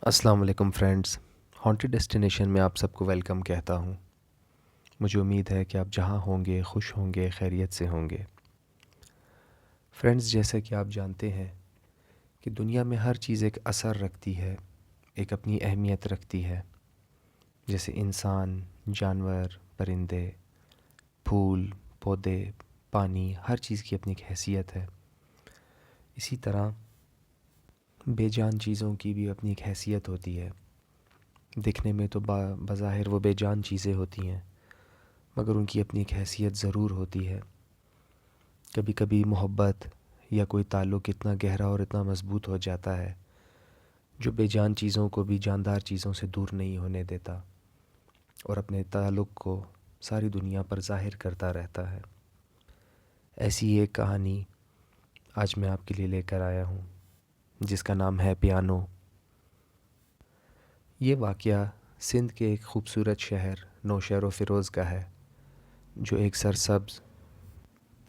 السلام علیکم friends, haunted destination میں آپ سب کو ویلکم کہتا ہوں۔ مجھے امید ہے کہ آپ جہاں ہوں گے خوش ہوں گے، خیریت سے ہوں گے۔ فرینڈز، جیسا کہ آپ جانتے ہیں کہ دنیا میں ہر چیز ایک اثر رکھتی ہے، ایک اپنی اہمیت رکھتی ہے، جیسے انسان، جانور، پرندے، پھول، پودے، پانی، ہر چیز کی اپنی ایک حیثیت ہے۔ اسی طرح بے جان چیزوں کی بھی اپنی ایک حیثیت ہوتی ہے۔ دکھنے میں تو بظاہر وہ بے جان چیزیں ہوتی ہیں، مگر ان کی اپنی ایک حیثیت ضرور ہوتی ہے۔ کبھی کبھی محبت یا کوئی تعلق اتنا گہرا اور اتنا مضبوط ہو جاتا ہے جو بے جان چیزوں کو بھی جاندار چیزوں سے دور نہیں ہونے دیتا اور اپنے تعلق کو ساری دنیا پر ظاہر کرتا رہتا ہے۔ ایسی ایک کہانی آج میں آپ کے لیے لے کر آیا ہوں، جس کا نام ہے پیانو۔ یہ واقعہ سندھ کے ایک خوبصورت شہر نوشہر و فیروز کا ہے، جو ایک سرسبز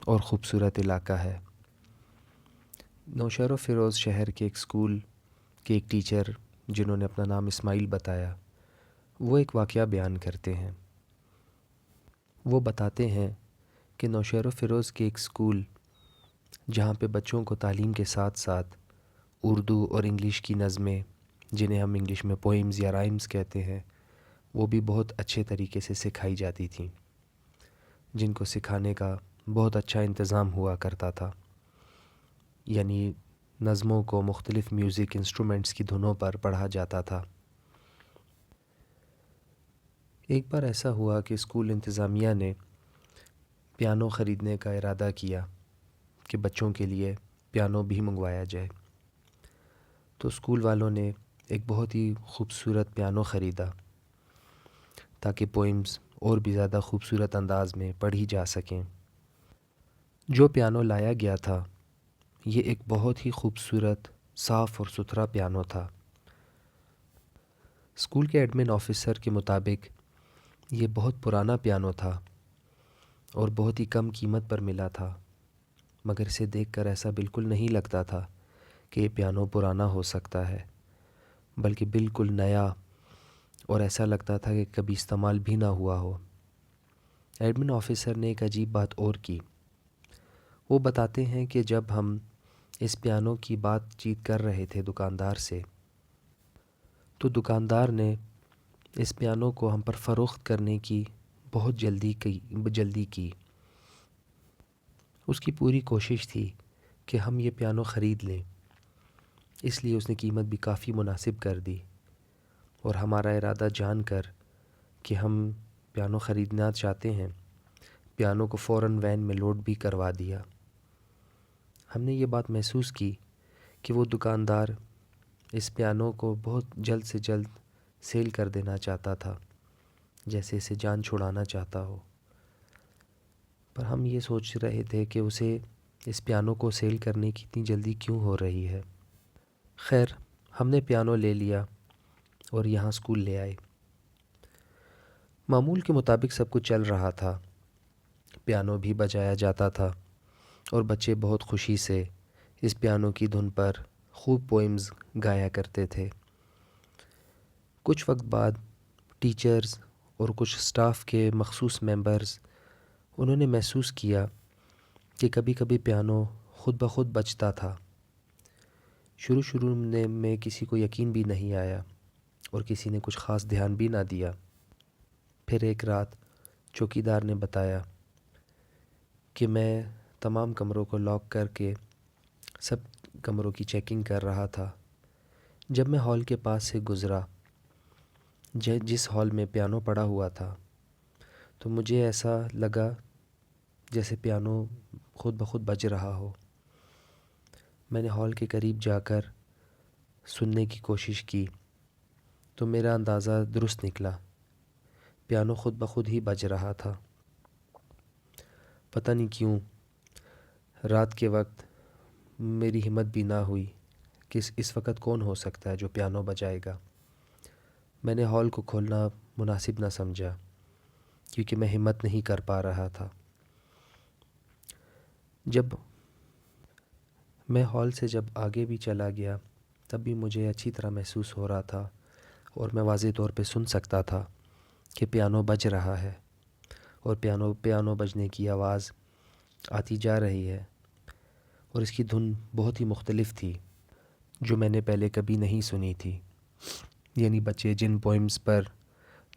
اور خوبصورت علاقہ ہے۔ نوشہر و فیروز شہر کے ایک اسکول کے ایک ٹیچر، جنہوں نے اپنا نام اسماعیل بتایا، وہ ایک واقعہ بیان کرتے ہیں۔ وہ بتاتے ہیں کہ نوشہر و فیروز کے ایک اسکول، جہاں پہ بچوں کو تعلیم کے ساتھ ساتھ اردو اور انگلش کی نظمیں، جنہیں ہم انگلش میں پوئمز یا رائمز کہتے ہیں، وہ بھی بہت اچھے طریقے سے سکھائی جاتی تھیں، جن کو سکھانے کا بہت اچھا انتظام ہوا کرتا تھا۔ یعنی نظموں کو مختلف میوزک انسٹرومنٹس کی دھنوں پر پڑھا جاتا تھا۔ ایک بار ایسا ہوا کہ اسکول انتظامیہ نے پیانو خریدنے کا ارادہ کیا کہ بچوں کے لیے پیانو بھی منگوایا جائے۔ تو اسکول والوں نے ایک بہت ہی خوبصورت پیانو خریدا تاکہ پوئمز اور بھی زیادہ خوبصورت انداز میں پڑھی جا سکیں۔ جو پیانو لایا گیا تھا، یہ ایک بہت ہی خوبصورت، صاف اور ستھرا پیانو تھا۔ اسکول کے ایڈمن آفیسر کے مطابق یہ بہت پرانا پیانو تھا اور بہت ہی کم قیمت پر ملا تھا، مگر اسے دیکھ کر ایسا بالکل نہیں لگتا تھا کہ یہ پیانو پرانا ہو سکتا ہے، بلکہ بالکل نیا، اور ایسا لگتا تھا کہ کبھی استعمال بھی نہ ہوا ہو۔ ایڈمن آفیسر نے ایک عجیب بات اور کی۔ وہ بتاتے ہیں کہ جب ہم اس پیانو کی بات چیت کر رہے تھے دکاندار سے، تو دکاندار نے اس پیانو کو ہم پر فروخت کرنے کی بہت جلدی کی۔ اس کی پوری کوشش تھی کہ ہم یہ پیانو خرید لیں، اس لیے اس نے قیمت بھی کافی مناسب کر دی، اور ہمارا ارادہ جان کر کہ ہم پیانو خریدنا چاہتے ہیں، پیانو کو فوراً وین میں لوڈ بھی کروا دیا۔ ہم نے یہ بات محسوس کی کہ وہ دکاندار اس پیانو کو بہت جلد سے جلد سیل کر دینا چاہتا تھا، جیسے اسے جان چھڑانا چاہتا ہو۔ پر ہم یہ سوچ رہے تھے کہ اسے اس پیانو کو سیل کرنے کی اتنی جلدی کیوں ہو رہی ہے۔ خیر، ہم نے پیانو لے لیا اور یہاں اسکول لے آئے۔ معمول کے مطابق سب کچھ چل رہا تھا، پیانو بھی بجایا جاتا تھا اور بچے بہت خوشی سے اس پیانو کی دھن پر خوب پوئمز گایا کرتے تھے۔ کچھ وقت بعد ٹیچرز اور کچھ اسٹاف کے مخصوص ممبرز، انہوں نے محسوس کیا کہ کبھی کبھی پیانو خود بخود بجتا تھا۔ شروع میں کسی کو یقین بھی نہیں آیا اور کسی نے کچھ خاص دھیان بھی نہ دیا۔ پھر ایک رات چوکیدار نے بتایا کہ میں تمام کمروں کو لاک کر کے سب کمروں کی چیکنگ کر رہا تھا۔ جب میں ہال کے پاس سے گزرا، جس ہال میں پیانو پڑا ہوا تھا، تو مجھے ایسا لگا جیسے پیانو خود بخود بج رہا ہو۔ میں نے ہال کے قریب جا کر سننے کی کوشش کی تو میرا اندازہ درست نکلا، پیانو خود بخود ہی بج رہا تھا۔ پتہ نہیں کیوں رات کے وقت میری ہمت بھی نہ ہوئی کہ اس وقت کون ہو سکتا ہے جو پیانو بجائے گا۔ میں نے ہال کو کھولنا مناسب نہ سمجھا، کیونکہ میں ہمت نہیں کر پا رہا تھا۔ جب میں ہال سے آگے بھی چلا گیا تب بھی مجھے اچھی طرح محسوس ہو رہا تھا اور میں واضح طور پہ سن سکتا تھا کہ پیانو بج رہا ہے اور پیانو بجنے کی آواز آتی جا رہی ہے اور اس کی دھن بہت ہی مختلف تھی جو میں نے پہلے کبھی نہیں سنی تھی. یعنی بچے جن پوئمز پر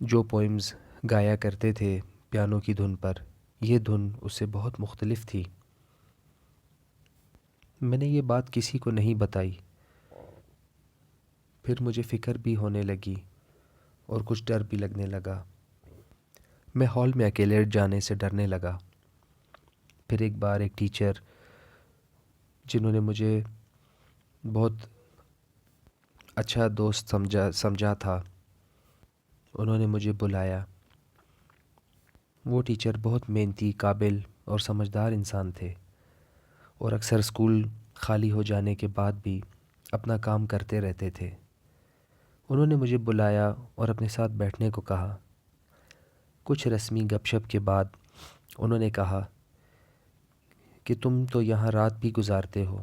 جو پوئمز گایا کرتے تھے پیانو کی دھن پر، یہ دھن اس سے بہت مختلف تھی. میں نے یہ بات کسی کو نہیں بتائی. پھر مجھے فکر بھی ہونے لگی اور کچھ ڈر بھی لگنے لگا. میں ہال میں اکیلے جانے سے ڈرنے لگا. پھر ایک بار ایک ٹیچر جنہوں نے مجھے بہت اچھا دوست سمجھا تھا، انہوں نے مجھے بلایا. وہ ٹیچر بہت محنتی، قابل اور سمجھدار انسان تھے اور اکثر اسکول خالی ہو جانے کے بعد بھی اپنا کام کرتے رہتے تھے. انہوں نے مجھے بلایا اور اپنے ساتھ بیٹھنے کو کہا. کچھ رسمی گپ شپ کے بعد انہوں نے کہا کہ تم تو یہاں رات بھی گزارتے ہو،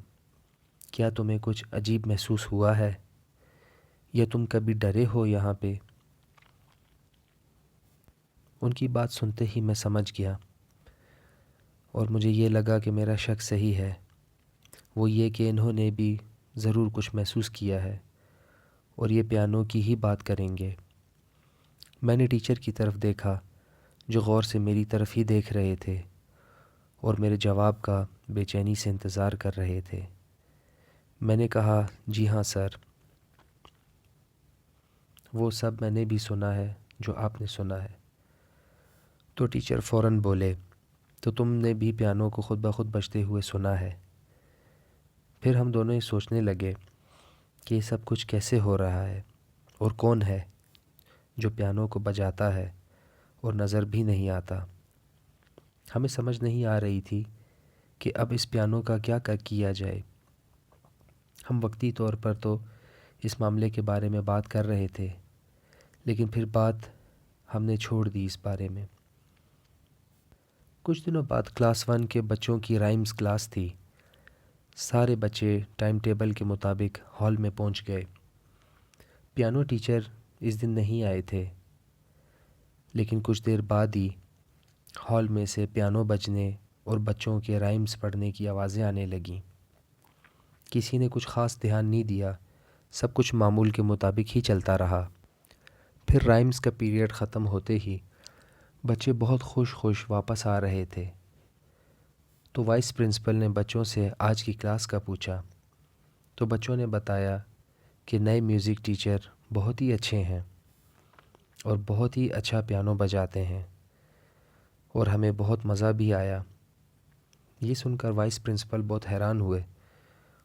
کیا تمہیں کچھ عجیب محسوس ہوا ہے یا تم کبھی ڈرے ہو یہاں پہ؟ ان کی بات سنتے ہی میں سمجھ گیا اور مجھے یہ لگا کہ میرا شک صحیح ہے. وہ یہ کہ انہوں نے بھی ضرور کچھ محسوس کیا ہے اور یہ پیانو کی ہی بات کریں گے. میں نے ٹیچر کی طرف دیکھا جو غور سے میری طرف ہی دیکھ رہے تھے اور میرے جواب کا بے چینی سے انتظار کر رہے تھے. میں نے کہا، جی ہاں سر، وہ سب میں نے بھی سنا ہے جو آپ نے سنا ہے. تو ٹیچر فوراً بولے، تو تم نے بھی پیانو کو خود بخود بجتے ہوئے سنا ہے؟ پھر ہم دونوں ہی سوچنے لگے کہ یہ سب کچھ کیسے ہو رہا ہے اور کون ہے جو پیانو کو بجاتا ہے اور نظر بھی نہیں آتا. ہمیں سمجھ نہیں آ رہی تھی کہ اب اس پیانو کا کیا کیا جائے. ہم وقتی طور پر تو اس معاملے کے بارے میں بات کر رہے تھے، لیکن پھر بات ہم نے چھوڑ دی اس بارے میں. کچھ دنوں بعد کلاس 1 کے بچوں کی رائمز کلاس تھی. سارے بچے ٹائم ٹیبل کے مطابق ہال میں پہنچ گئے. پیانو ٹیچر اس دن نہیں آئے تھے، لیکن کچھ دیر بعد ہی ہال میں سے پیانو بجنے اور بچوں کے رائمز پڑھنے کی آوازیں آنے لگیں. کسی نے کچھ خاص دھیان نہیں دیا، سب کچھ معمول کے مطابق ہی چلتا رہا. پھر رائمز کا پیریڈ ختم ہوتے ہی بچے بہت خوش واپس آ رہے تھے. تو وائس پرنسپل نے بچوں سے آج کی کلاس کا پوچھا تو بچوں نے بتایا کہ نئے میوزک ٹیچر بہت ہی اچھے ہیں اور بہت ہی اچھا پیانو بجاتے ہیں اور ہمیں بہت مزہ بھی آیا. یہ سن کر وائس پرنسپل بہت حیران ہوئے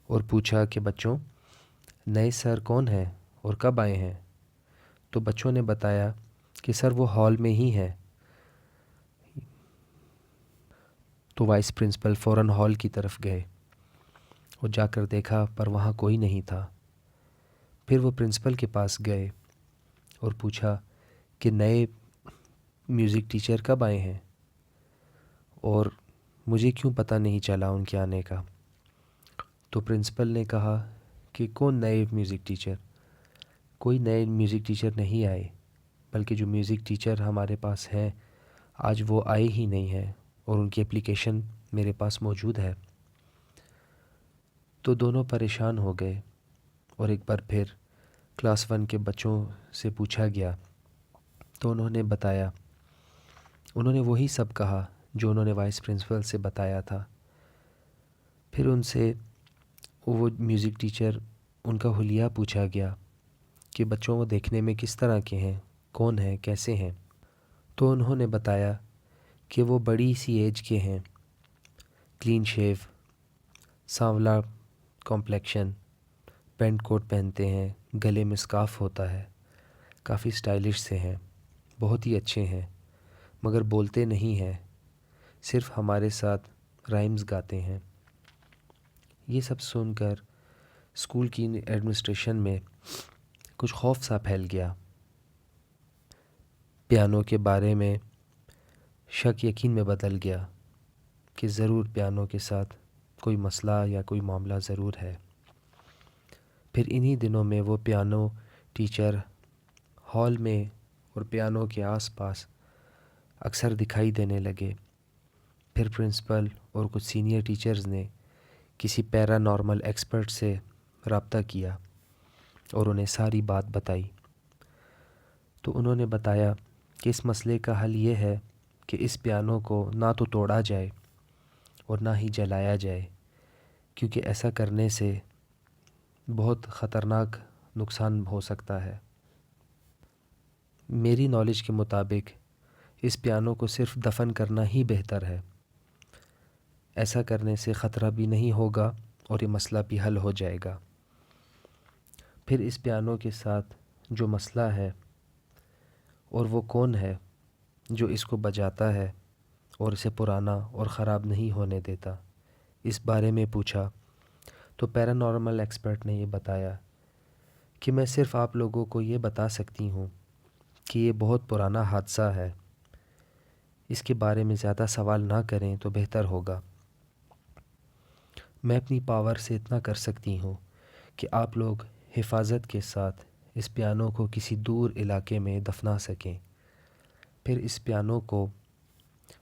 اور پوچھا کہ بچوں، نئے سر کون ہیں اور کب آئے ہیں؟ تو بچوں نے بتایا کہ سر وہ ہال میں ہی ہیں. تو وائس پرنسپل فوراً ہال کی طرف گئے اور جا کر دیکھا پر وہاں کوئی نہیں تھا. پھر وہ پرنسپل کے پاس گئے اور پوچھا کہ نئے میوزک ٹیچر کب آئے ہیں اور مجھے کیوں پتہ نہیں چلا ان کے آنے کا. تو پرنسپل نے کہا کہ کون نئے میوزک ٹیچر؟ کوئی نئے میوزک ٹیچر نہیں آئے، بلکہ جو میوزک ٹیچر ہمارے پاس ہیں آج وہ آئے ہی نہیں ہیں اور ان کی اپلیکیشن میرے پاس موجود ہے. تو دونوں پریشان ہو گئے اور ایک بار پھر کلاس 1 کے بچوں سے پوچھا گیا تو انہوں نے بتایا، انہوں نے وہی سب کہا جو انہوں نے وائس پرنسپل سے بتایا تھا. پھر ان سے وہ میوزک ٹیچر ان کا حلیہ پوچھا گیا کہ بچوں وہ دیکھنے میں کس طرح کے ہیں، کون ہیں، کیسے ہیں. تو انہوں نے بتایا کہ وہ بڑی سی ایج کے ہیں، کلین شیو، سانولا کمپلیکشن، پینٹ کوٹ پہنتے ہیں، گلے میں اسکارف ہوتا ہے، کافی اسٹائلش سے ہیں، بہت ہی اچھے ہیں، مگر بولتے نہیں ہیں، صرف ہمارے ساتھ رائمز گاتے ہیں. یہ سب سن کر اسکول کی ایڈمنسٹریشن میں کچھ خوف سا پھیل گیا. پیانو کے بارے میں شک یقین میں بدل گیا کہ ضرور پیانو کے ساتھ کوئی مسئلہ یا کوئی معاملہ ضرور ہے. پھر انہی دنوں میں وہ پیانو ٹیچر ہال میں اور پیانو کے آس پاس اکثر دکھائی دینے لگے۔ پھر پرنسپل اور کچھ سینئر ٹیچرز نے کسی پیرا نارمل ایکسپرٹ سے رابطہ کیا اور انہیں ساری بات بتائی۔ تو انہوں نے بتایا کہ اس مسئلے کا حل یہ ہے کہ اس پیانو کو نہ تو توڑا جائے اور نہ ہی جلایا جائے، کیونکہ ایسا کرنے سے بہت خطرناک نقصان ہو سکتا ہے۔ میری نالج کے مطابق اس پیانو کو صرف دفن کرنا ہی بہتر ہے۔ ایسا کرنے سے خطرہ بھی نہیں ہوگا اور یہ مسئلہ بھی حل ہو جائے گا۔ پھر اس پیانو کے ساتھ جو مسئلہ ہے اور وہ کون ہے جو اس کو بجاتا ہے اور اسے پرانا اور خراب نہیں ہونے دیتا، اس بارے میں پوچھا تو پیرانارمل ایکسپرٹ نے یہ بتایا کہ میں صرف آپ لوگوں کو یہ بتا سکتی ہوں کہ یہ بہت پرانا حادثہ ہے، اس کے بارے میں زیادہ سوال نہ کریں تو بہتر ہوگا۔ میں اپنی پاور سے اتنا کر سکتی ہوں کہ آپ لوگ حفاظت کے ساتھ اس پیانو کو کسی دور علاقے میں دفنا سکیں۔ پھر اس پیانو کو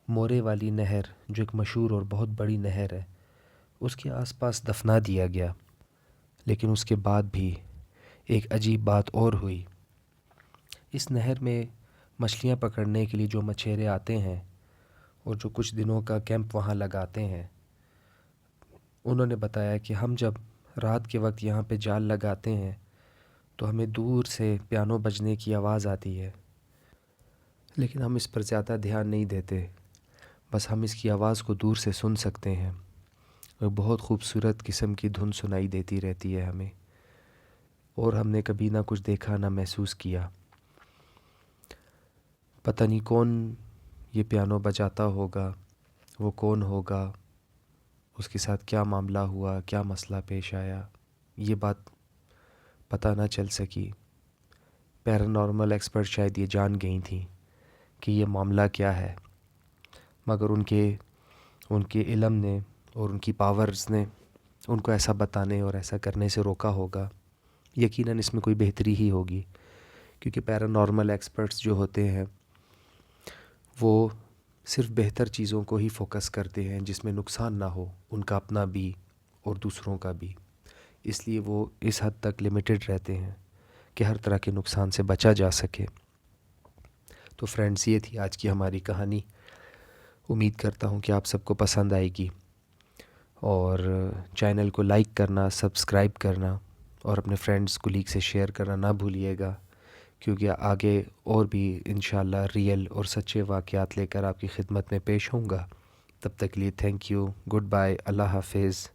مورے والی نہر، جو ایک مشہور اور بہت بڑی نہر ہے، اس کے آس پاس دفنا دیا گیا۔ لیکن اس کے بعد بھی ایک عجیب بات اور ہوئی۔ اس نہر میں مچھلیاں پکڑنے کے لیے جو مچھیرے آتے ہیں اور جو کچھ دنوں کا کیمپ وہاں لگاتے ہیں، انہوں نے بتایا کہ ہم جب رات کے وقت یہاں پہ جال لگاتے ہیں تو ہمیں دور سے پیانو بجنے کی آواز آتی ہے، لیکن ہم اس پر زیادہ دھیان نہیں دیتے، بس ہم اس کی آواز کو دور سے سن سکتے ہیں اور بہت خوبصورت قسم کی دھن سنائی دیتی رہتی ہے ہمیں، اور ہم نے کبھی نہ کچھ دیکھا نہ محسوس کیا۔ پتہ نہیں کون یہ پیانو بجاتا ہوگا، وہ کون ہوگا، اس کے ساتھ کیا معاملہ ہوا، کیا مسئلہ پیش آیا، یہ بات پتہ نہ چل سکی۔ پیرانارمل ایکسپرٹ شاید یہ جان گئی تھیں کہ یہ معاملہ کیا ہے، مگر ان کے علم نے اور ان کی پاورز نے ان کو ایسا بتانے اور ایسا کرنے سے روکا ہوگا۔ یقیناً اس میں کوئی بہتری ہی ہوگی، کیونکہ پیرانارمل ایکسپرٹس جو ہوتے ہیں وہ صرف بہتر چیزوں کو ہی فوکس کرتے ہیں جس میں نقصان نہ ہو، ان کا اپنا بھی اور دوسروں کا بھی۔ اس لیے وہ اس حد تک لمیٹڈ رہتے ہیں کہ ہر طرح کے نقصان سے بچا جا سکے۔ تو فرینڈز، یہ تھی آج کی ہماری کہانی۔ امید کرتا ہوں کہ آپ سب کو پسند آئے گی، اور چینل کو لائک کرنا، سبسکرائب کرنا اور اپنے فرینڈز کولیگ سے شیئر کرنا نہ بھولیے گا، کیونکہ آگے اور بھی انشاءاللہ ریئل اور سچے واقعات لے کر آپ کی خدمت میں پیش ہوں گا۔ تب تک کے لیے تھینک یو، گڈ بائے، اللہ حافظ۔